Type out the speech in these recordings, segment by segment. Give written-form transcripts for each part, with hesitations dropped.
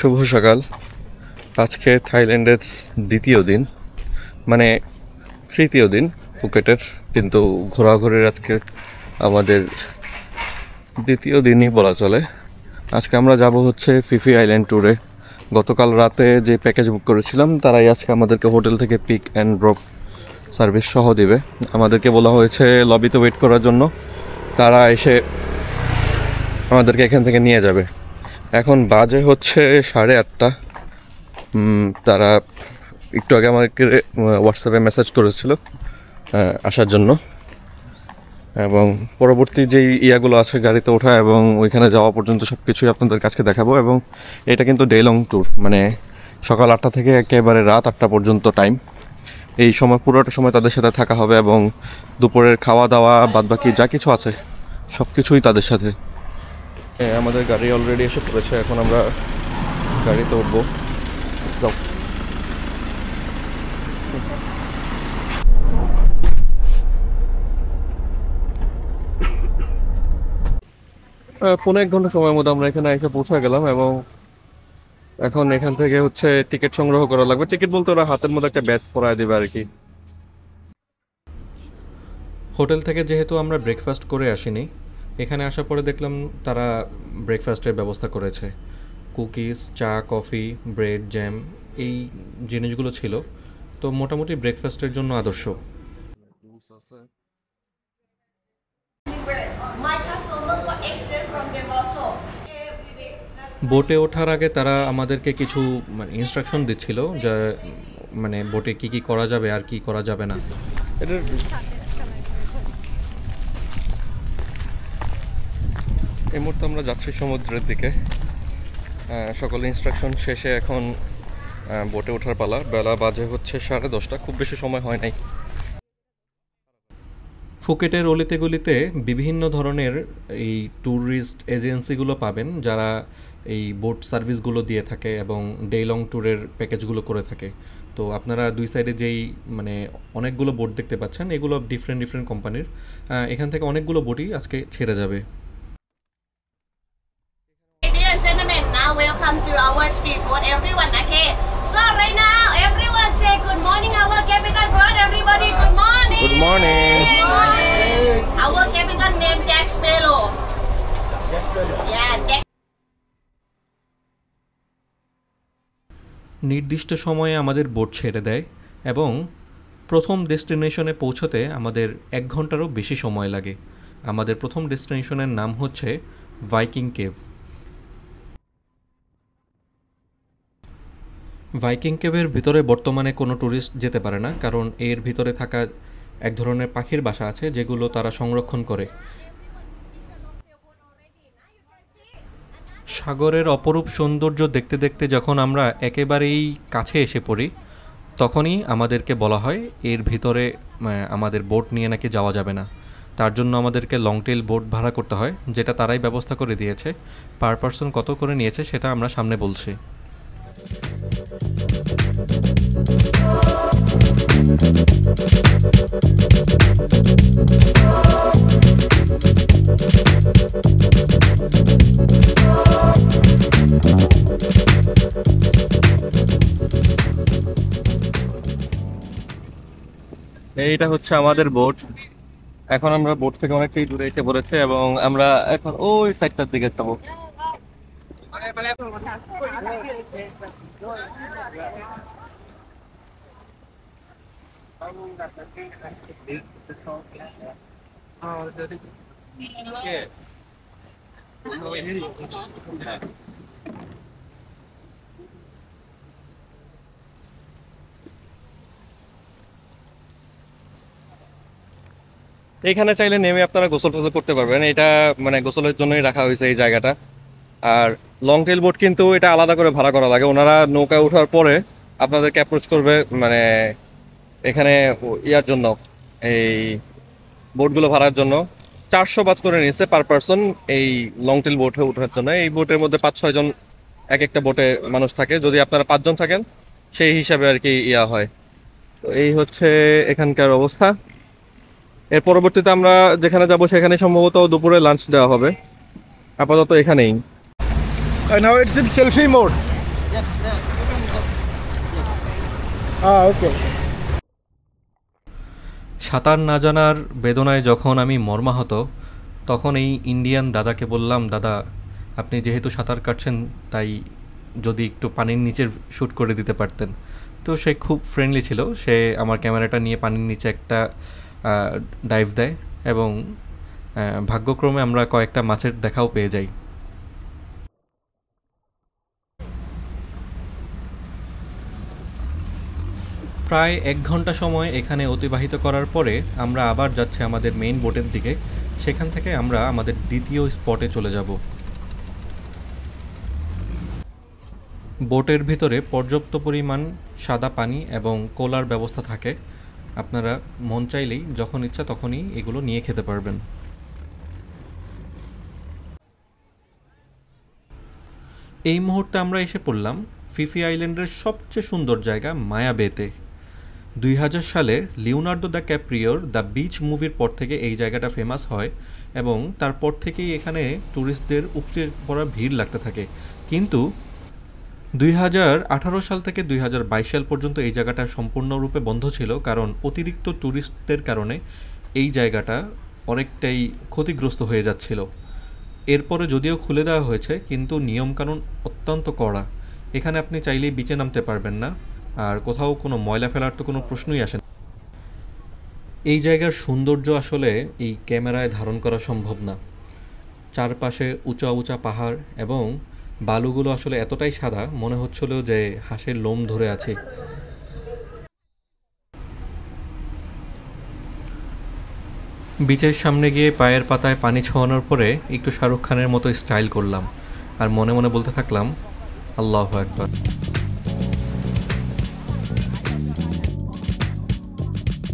শুভ সকাল। আজকে থাইল্যান্ডের দ্বিতীয় দিন, মানে তৃতীয় দিন ফুকেটের, কিন্তু ঘোরাঘুরির আজকে আমাদের দ্বিতীয় দিনই বলা চলে। আজকে আমরা যাব হচ্ছে ফিফি আইল্যান্ড ট্যুরে। গতকাল রাতে যে প্যাকেজ বুক করেছিলাম তারাই আজকে আমাদেরকে হোটেল থেকে পিক অ্যান্ড ড্রপ সার্ভিস সহ দিবে। আমাদেরকে বলা হয়েছে লবিতে ওয়েট করার জন্য, তারা এসে আমাদেরকে এখান থেকে নিয়ে যাবে। এখন বাজে হচ্ছে 8:30। তারা একটু আগে আমাদেরকে হোয়াটসঅ্যাপে মেসেজ করেছিল আসার জন্য, এবং পরবর্তী যেই ইয়াগুলো আছে গাড়িতে ওঠা এবং ওইখানে যাওয়া পর্যন্ত সব কিছুই আপনাদের কাছে দেখাবো। এবং এটা কিন্তু ডে লং ট্যুর, মানে সকাল 8টা থেকে একেবারে রাত 8টা পর্যন্ত টাইম। এই সময় পুরোটা সময় তাদের সাথে থাকা হবে, এবং দুপুরের খাওয়া দাওয়া বাদবাকি যা কিছু আছে সব কিছুই তাদের সাথে। আমাদের গাড়ি অলরেডি এসে পড়েছে, এখন আমরা গাড়িতে উঠবো। যাও। 1.5 ঘন্টা সময়ের মধ্যে আমরা এখানে এসে পৌঁছে গেলাম, এবং এখন এখান থেকে হচ্ছে টিকিট সংগ্রহ করা লাগবে। টিকিট বলতে ওরা হাতের মধ্যে একটা ব্যাচ পরায় দেবে আর কি। হোটেল থেকে যেহেতু আমরা ব্রেকফাস্ট করে আসিনি, এখানে আসার পরে দেখলাম তারা ব্রেকফাস্টের ব্যবস্থা করেছে। কুকিজ, চা, কফি, ব্রেড, জ্যাম, এই জিনিসগুলো ছিল। তো মোটামুটি ব্রেকফাস্টের জন্য আদর্শ। বোটে ওঠার আগে তারা আমাদেরকে কিছু ইনস্ট্রাকশন দিচ্ছিল, যে মানে বোটে কি কি করা যাবে আর কি করা যাবে না। এই মুহূর্তে আমরা যাচ্ছি সমুদ্রের দিকে। সকল ইনস্ট্রাকশন শেষে এখন বোটে ওঠার পালা। বেলা বাজে হচ্ছে 10:30, খুব বেশি সময় হয় নাই। ফুকেটের অলিতে গলিতে বিভিন্ন ধরনের এই ট্যুরিস্ট এজেন্সিগুলো পাবেন, যারা এই বোট সার্ভিসগুলো দিয়ে থাকে এবং ডে লং ট্যুরের প্যাকেজগুলো করে থাকে। তো আপনারা দুই সাইডে যেই অনেকগুলো বোট দেখতে পাচ্ছেন, এগুলো ডিফারেন্ট কোম্পানির। এখান থেকে অনেকগুলো বোটই আজকে ছেড়ে যাবে। Welcome to our speedboat, everyone. Okay, so right now everyone say good morning. Our captain brought everybody good morning. Good morning. Good morning. Our captain named Jack Sparrow. Jack Sparrow. Yeah, Jack. নির্দিষ্ট সময়ে আমাদের boat ছেড়ে দেয়, এবং প্রথম ডেস্টিনেশনে পৌঁছতে আমাদের 1 ঘন্টারও বেশি সময় লাগে। আমাদের প্রথম ডেস্টিনেশনের নাম হচ্ছে ভাইকিং কেভ। ভাইকিং কেভের ভিতরে বর্তমানে কোনো ট্যুরিস্ট যেতে পারে না, কারণ এর ভিতরে থাকা এক ধরনের পাখির বাসা আছে যেগুলো তারা সংরক্ষণ করে। সাগরের অপরূপ সৌন্দর্য দেখতে দেখতে যখন আমরা একেবারেই কাছে এসে পড়ি, তখনই আমাদেরকে বলা হয় এর ভিতরে আমাদের বোট নিয়ে নাকি যাওয়া যাবে না। তার জন্য আমাদেরকে লং টেল বোট ভাড়া করতে হয়, যেটা তারাই ব্যবস্থা করে দিয়েছে। পার পারসন কত করে নিয়েছে সেটা আমরা সামনে বলছি। এইটা হচ্ছে আমাদের বোট। এখন আমরা বোট থেকে অনেকটাই দূরে এসে পড়েছে, এবং আমরা এখন ওই সাইডটার দিকে যাবো। এখানে চাইলে নেমে আপনারা গোসল টোসল করতে পারবেন। এটা মানে গোসলের জন্যই রাখা হয়েছে এই জায়গাটা। আর লং টেল বোট কিন্তু এটা আলাদা করে ভাড়া করা লাগে। ওনারা নৌকায় ওঠার পরে আপনাদেরকে অ্যাপ্রোচ করবে, মানে এখানে ইয়ার জন্য, এই বোটগুলো ভাড়ার জন্য 400 বাত করে নিয়েছে পার পারসন এই লং টেল বোটে ওঠার জন্য। এই বোটের মধ্যে 5-6 জন এক একটা বোটে মানুষ থাকে। যদি আপনারা 5 জন থাকেন সেই হিসাবে আর কি ইয়া হয়। তো এই হচ্ছে এখানকার অবস্থা। এর পরবর্তীতে আমরা যেখানে যাব সেখানে সম্ভবত দুপুরে লাঞ্চ দেওয়া হবে। আপাতত এখানেই। Now it's in selfie mode. Okay. সাঁতার না জানার বেদনায় যখন আমি মর্মাহত, তখন এই ইন্ডিয়ান দাদাকে বললাম, দাদা আপনি যেহেতু সাঁতার কাটছেন তাই যদি একটু পানির নিচে শ্যুট করে দিতে পারতেন। তো সে খুব ফ্রেন্ডলি ছিল, সে আমার ক্যামেরাটা নিয়ে পানির নিচে একটা ডাইভ দেয় এবং ভাগ্যক্রমে আমরা কয়েকটা মাছের দেখাও পেয়ে যাই। প্রায় 1 ঘন্টা সময় এখানে অতিবাহিত করার পরে আমরা আবার যাচ্ছি আমাদের মেইন বোটের দিকে। সেখান থেকে আমরা আমাদের দ্বিতীয় স্পটে চলে যাব। বোটের ভিতরে পর্যাপ্ত পরিমাণ সাদা পানি এবং কোলার ব্যবস্থা থাকে, আপনারা মন চাইলেই যখন ইচ্ছা তখনই এগুলো নিয়ে খেতে পারবেন। এই মুহূর্তে আমরা এসে পড়লাম ফিফি আইল্যান্ডের সবচেয়ে সুন্দর জায়গা মায়া বেতে। 2000 সালে লিওনার্দো দ্য ক্যাপ্রিওর দ্য বিচ মুভির পর থেকে এই জায়গাটা ফেমাস হয় এবং তারপর থেকেই এখানে ট্যুরিস্টদের উপচে পড়া ভিড় লাগতে থাকে। কিন্তু 2018 সাল থেকে 2022 সাল পর্যন্ত এই জায়গাটা সম্পূর্ণরূপে বন্ধ ছিল, কারণ অতিরিক্ত ট্যুরিস্টদের কারণে এই জায়গাটা অনেকটাই ক্ষতিগ্রস্ত হয়ে যাচ্ছিল। এরপরে যদিও খুলে দেওয়া হয়েছে, কিন্তু নিয়মকানুন অত্যন্ত কড়া। এখানে আপনি চাইলেই বিচে নামতে পারবেন না, আর কোথাও কোনো ময়লা ফেলার তো কোনো প্রশ্নই আসে না। এই জায়গার সৌন্দর্য আসলে এই ক্যামেরায় ধারণ করা সম্ভব না। চারপাশে উঁচা উঁচা পাহাড় এবং বালুগুলো আসলে এতটাই সাদা মনে হচ্ছিল যে হাঁসের লোম ধরে আছে। বিচের সামনে গিয়ে পায়ের পাতায় পানি ছোঁয়ানোর পরে একটু শাহরুখ খানের মতো স্টাইল করলাম আর মনে মনে বলতে থাকলাম, আল্লাহু আকবার।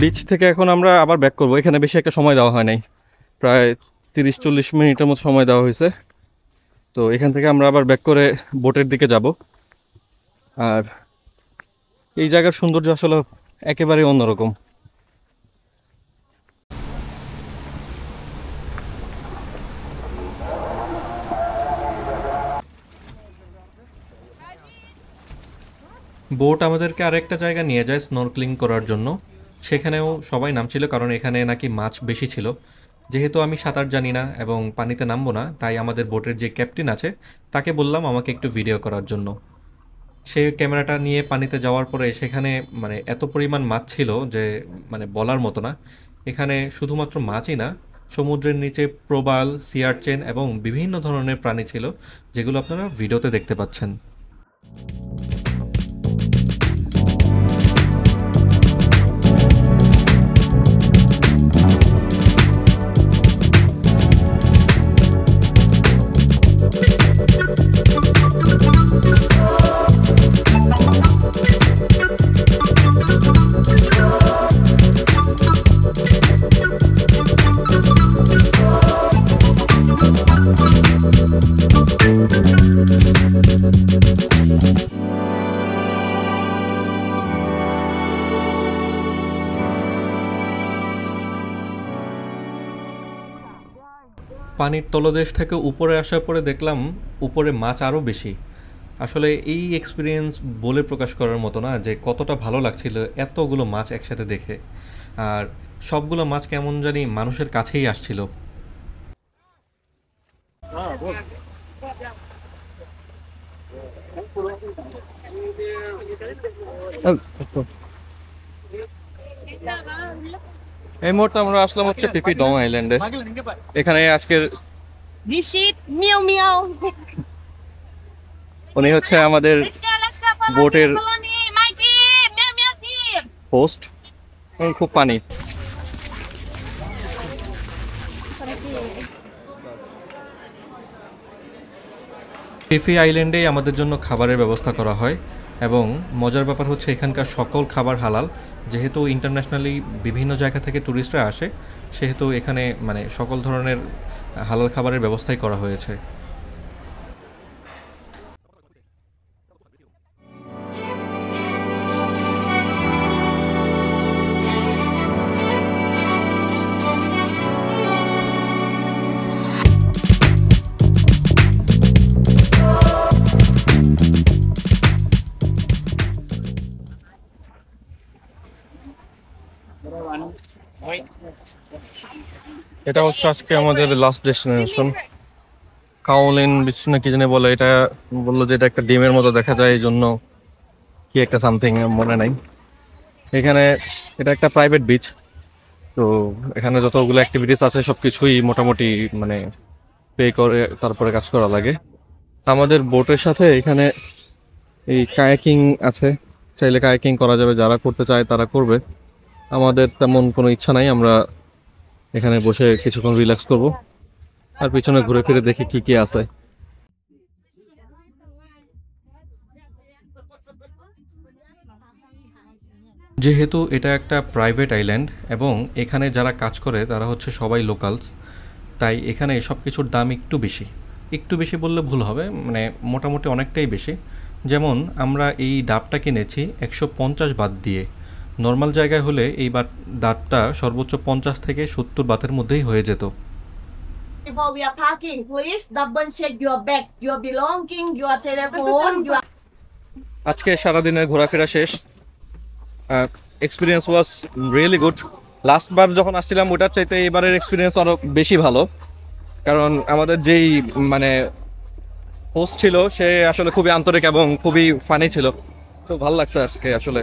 বিচ থেকে এখন আমরা আবার ব্যাক করবো। এখানে বেশি একটা সময় দেওয়া হয় নাই, প্রায় 30-40 মিনিটের মতো সময় দেওয়া হয়েছে। তো এখান থেকে আমরা আবার ব্যাক করে বোটের দিকে যাব। আর এই জায়গার সৌন্দর্য আসলে একেবারে অন্যরকম। বোট আমাদেরকে আরেকটা জায়গা নিয়ে যায় স্নরকেলিং করার জন্য। সেখানেও সবাই নামছিল, কারণ এখানে নাকি মাছ বেশি ছিল। যেহেতু আমি সাঁতার জানি না এবং পানিতে নামবো না, তাই আমাদের বোটের যে ক্যাপ্টেন আছে তাকে বললাম আমাকে একটু ভিডিও করার জন্য। সে ক্যামেরাটা নিয়ে পানিতে যাওয়ার পরে সেখানে মানে এত পরিমাণ মাছ ছিল যে মানে বলার মতো না। এখানে শুধুমাত্র মাছই না, সমুদ্রের নিচে প্রবাল, সিয়ারচেন এবং বিভিন্ন ধরনের প্রাণী ছিল, যেগুলো আপনারা ভিডিওতে দেখতে পাচ্ছেন। পানির তলদেশ থেকে উপরে আসার পরে দেখলাম উপরে মাছ আরও বেশি। আসলে এই এক্সপিরিয়েন্স বলে প্রকাশ করার মতো না যে কতটা ভালো লাগছিল এতগুলো মাছ একসাথে দেখে। আর সবগুলো মাছ কেমন জানি মানুষের কাছেই আসছিল। এই মুহূর্তে আমরা আসলাম হচ্ছে ফিফি ডং আইল্যান্ডে। এখানে আজকের This shit, meow meow. উনি হচ্ছে আমাদের Let's go, follow বোটের me, follow me, my team, meow meow team. Host. খুব পানি। ফিফি আইল্যান্ডে আমাদের জন্য খাবারের ব্যবস্থা করা হয় এবং মজার ব্যাপার হচ্ছে এখানকার সকল খাবার হালাল। যেহেতু ইন্টারন্যাশনালি বিভিন্ন জায়গা থেকে ট্যুরিস্টরা আসে, সেহেতু এখানে মানে সকল ধরনের হালাল খাবারের ব্যবস্থাই করা হয়েছে। এটা হচ্ছে আজকে আমাদের লাস্ট ডেস্টিনেশন, কাওলিন বিচ না কি জানি বলে। এটা বললো যে এটা একটা ডিমের মতো দেখা যায়, এই জন্য কি একটা সামথিং মনে নাই। এখানে এটা একটা প্রাইভেট বিচ, তো এখানে যতগুলো অ্যাক্টিভিটিস আছে সবকিছুই মোটামুটি মানে পে করে তারপরে কাজ করা লাগে। আমাদের বোটের সাথে এখানে এই কায়াকিং আছে, চাইলে কায়াকিং করা যাবে, যারা করতে চায় তারা করবে। আমাদের তেমন কোনো ইচ্ছা নাই, আমরা এখানে বসে কিছুক্ষণ রিল্যাক্স করব আর পিছনে ঘুরে ফিরে দেখি কি কি আছে। যেহেতু এটা একটা প্রাইভেট আইল্যান্ড এবং এখানে যারা কাজ করে তারা হচ্ছে সবাই লোকালস, তাই এখানে সব কিছুর দাম একটু বেশি। একটু বেশি বললে ভুল হবে, মানে মোটামুটি অনেকটাই বেশি। যেমন আমরা এই ডাবটা কিনেছি 150 বাত দিয়ে। নর্মাল জায়গায় হলে এই ডাবটা সর্বোচ্চ 50 থেকে 70 বাতের মধ্যেই হয়ে যেত। Before we are parking, please double check your bag, your belonging, your telephone, your আজকে সারাদিনের ঘোরাফেরা শেষ। Experience was really good. লাস্টবার যখন আসছিলাম ওটার চাইতে এবারের এক্সপিরিয়েন্স আরও বেশি ভালো, কারণ আমাদের যেই মানে হোস্ট ছিল সে আসলে খুবই আন্তরিক এবং খুবই ফানি ছিল, তো ভালো লাগছে আজকে আসলে।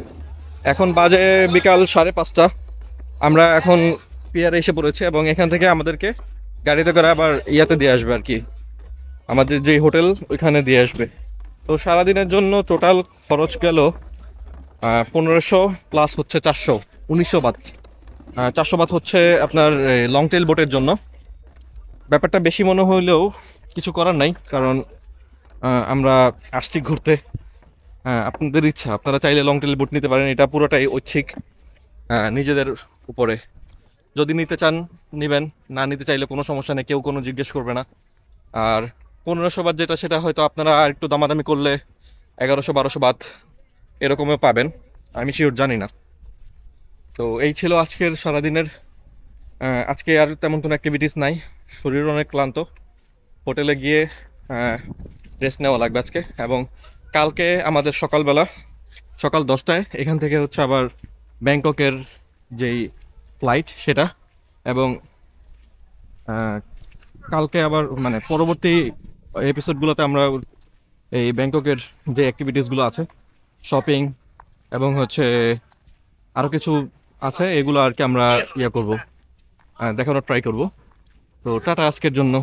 এখন বাজে বিকাল 5:30, আমরা এখন পিয়ারে এসে পড়েছি এবং এখান থেকে আমাদেরকে গাড়িতে করে আবার ইয়াতে দিয়ে আসবে আর কি, আমাদের যে হোটেল ওইখানে দিয়ে আসবে। তো সারাদিনের জন্য টোটাল খরচ গেল 1500 প্লাস হচ্ছে 400, 1900 বাত। 400 বাত হচ্ছে আপনার লং টেল বোটের জন্য। ব্যাপারটা বেশি মনে হলেও কিছু করার নাই, কারণ আমরা আসছি ঘুরতে। আপনাদের ইচ্ছা, আপনারা চাইলে লং টেল বোট নিতে পারেন, এটা পুরোটাই ঐচ্ছিক, নিজেদের উপরে। যদি নিতে চান নেবেন, না নিতে চাইলে কোনো সমস্যা নেই, কেউ কোনো জিজ্ঞেস করবে না। আর 1500 বাত যেটা, সেটা হয়তো আপনারা আর একটু দামাদামি করলে 1100-1200 বাত এরকমও পাবেন, আমি শিওর জানি না। তো এই ছিল আজকের সারাদিনের। আজকে আর তেমন কোনো অ্যাক্টিভিটিস নাই, শরীর অনেক ক্লান্ত। হোটেলে গিয়ে রেস্ট নেওয়া লাগবে আজকে, এবং কালকে আমাদের সকাল 10টায় এখান থেকে হচ্ছে আবার ব্যাংককের যেই ফ্লাইট সেটা। এবং কালকে আবার মানে পরবর্তী এপিসোডগুলোতে আমরা এই ব্যাংককের যে অ্যাক্টিভিটিসগুলো আছে, শপিং এবং হচ্ছে আরও কিছু আছে, এগুলো আর কি আমরা ইয়ে করবো, দেখানোর ট্রাই করব। তো টাটা আজকের জন্য।